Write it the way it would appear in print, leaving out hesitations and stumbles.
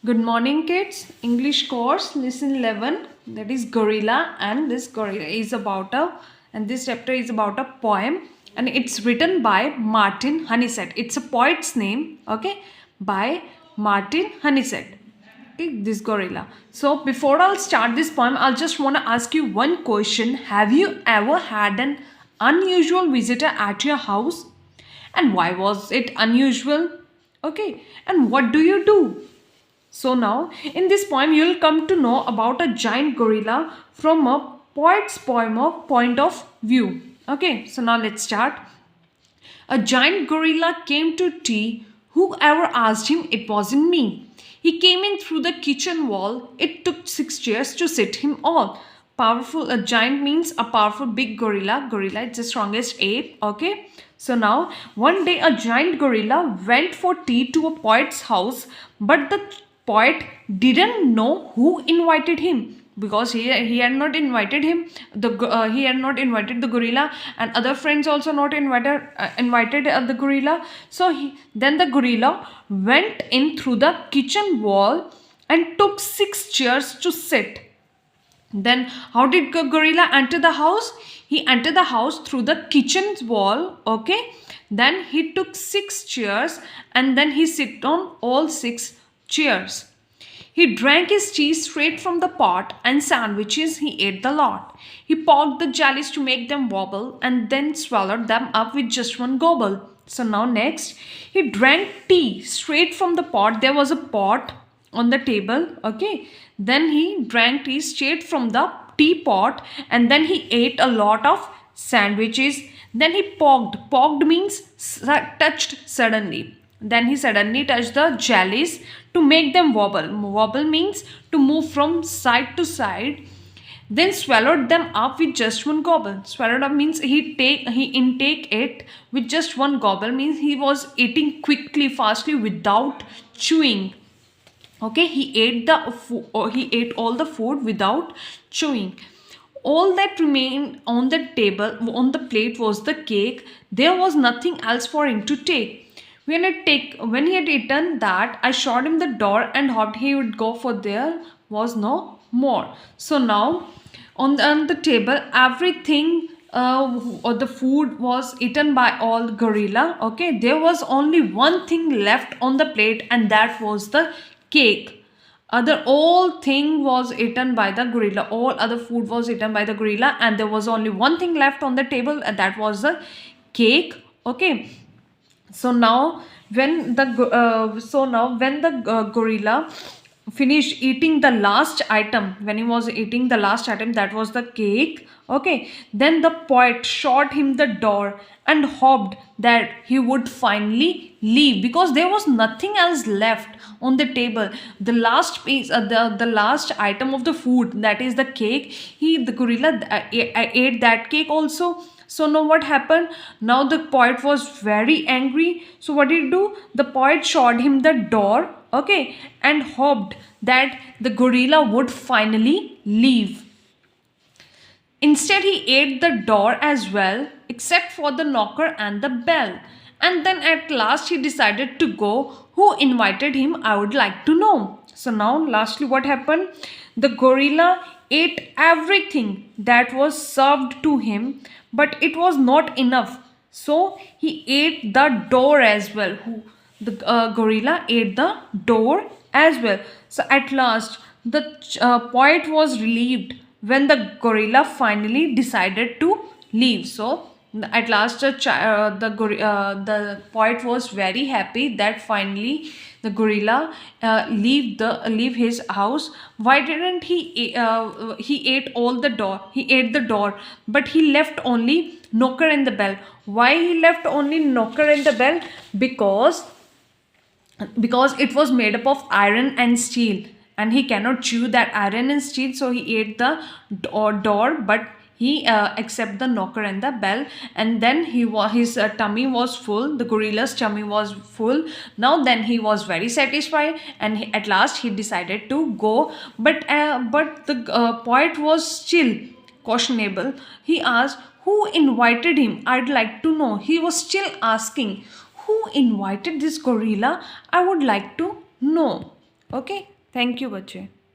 Good morning, kids. English course, lesson 11. That is gorilla, and this gorilla is about and this chapter is about a poem, and it's written by Martin Honeysett. It's a poet's name, okay, by Martin Honeysett. Okay, this gorilla. So before I'll start this poem, I'll just want to ask you one question. Have you ever had an unusual visitor at your house? And why was it unusual? Okay, and what do you do? So now, in this poem, you'll come to know about a giant gorilla from a poet's poem of point of view. Okay, so now let's start. A giant gorilla came to tea. Whoever asked him, it wasn't me. He came in through the kitchen wall. It took 6 chairs to sit him all. Powerful, a giant means a powerful big gorilla. Gorilla is the strongest ape. Okay. So now, one day a giant gorilla went for tea to a poet's house, but the poet didn't know who invited him because he had not invited him. He had not invited the gorilla, and other friends also not invited the gorilla. So then the gorilla went in through the kitchen wall and took 6 chairs to sit. Then how did gorilla enter the house? He entered the house through the kitchen wall. Okay, then he took 6 chairs and then he sit on all 6 chairs. He drank his tea straight from the pot, and sandwiches he ate the lot. He poked the jellies to make them wobble and then swallowed them up with just one gobble. So now next, he drank tea straight from the pot. There was a pot on the table. Okay, then he drank tea straight from the teapot, and then he ate a lot of sandwiches. Then he poked means touched suddenly. Then he suddenly touched the jellies to make them wobble. Wobble means to move from side to side. Then swallowed them up with just one gobble. Swallowed up means he intake it with just one gobble, means he was eating quickly, fastly, without chewing. Okay, he ate all the food without chewing. All that remained on the table, on the plate, was the cake. There was nothing else for him to take. When he had eaten that, I showed him the door and hoped he would go, for there was no more. So now, on the table, everything, or the food was eaten by all gorilla. Okay, there was only one thing left on the plate, and that was the cake. Other all thing was eaten by the gorilla. All other food was eaten by the gorilla, and there was only one thing left on the table, and that was the cake. Okay, so now when the gorilla finished eating the last item, when he was eating the last item, that was the cake. Okay, then the poet showed him the door and hoped that he would finally leave, because there was nothing else left on the table. The last piece, the last item of the food, that is the cake, the gorilla ate that cake also. So now what happened? Now the poet was very angry. So what did he do? The poet showed him the door, okay, and hoped that the gorilla would finally leave. Instead, he ate the door as well, except for the knocker and the bell. And then at last he decided to go. Who invited him? I would like to know. So now, lastly, what happened? The gorilla ate everything that was served to him, but it was not enough. So he ate the door as well. The gorilla ate the door as well. So at last, the poet was relieved when the gorilla finally decided to leave. So at last, the poet was very happy that finally the gorilla leave his house. Why didn't he ate all the door? He ate the door, but he left only knocker and the bell. Why he left only knocker and the bell? Because it was made up of iron and steel, and he cannot chew that iron and steel, so he ate the door, but he accept the knocker and the bell. And then his tummy was full, the gorilla's tummy was full. Now then he was very satisfied, and at last he decided to go. But the poet was still questionable. He asked, who invited him? I'd like to know. He was still asking, who invited this gorilla? I would like to know. Okay, thank you बच्चे.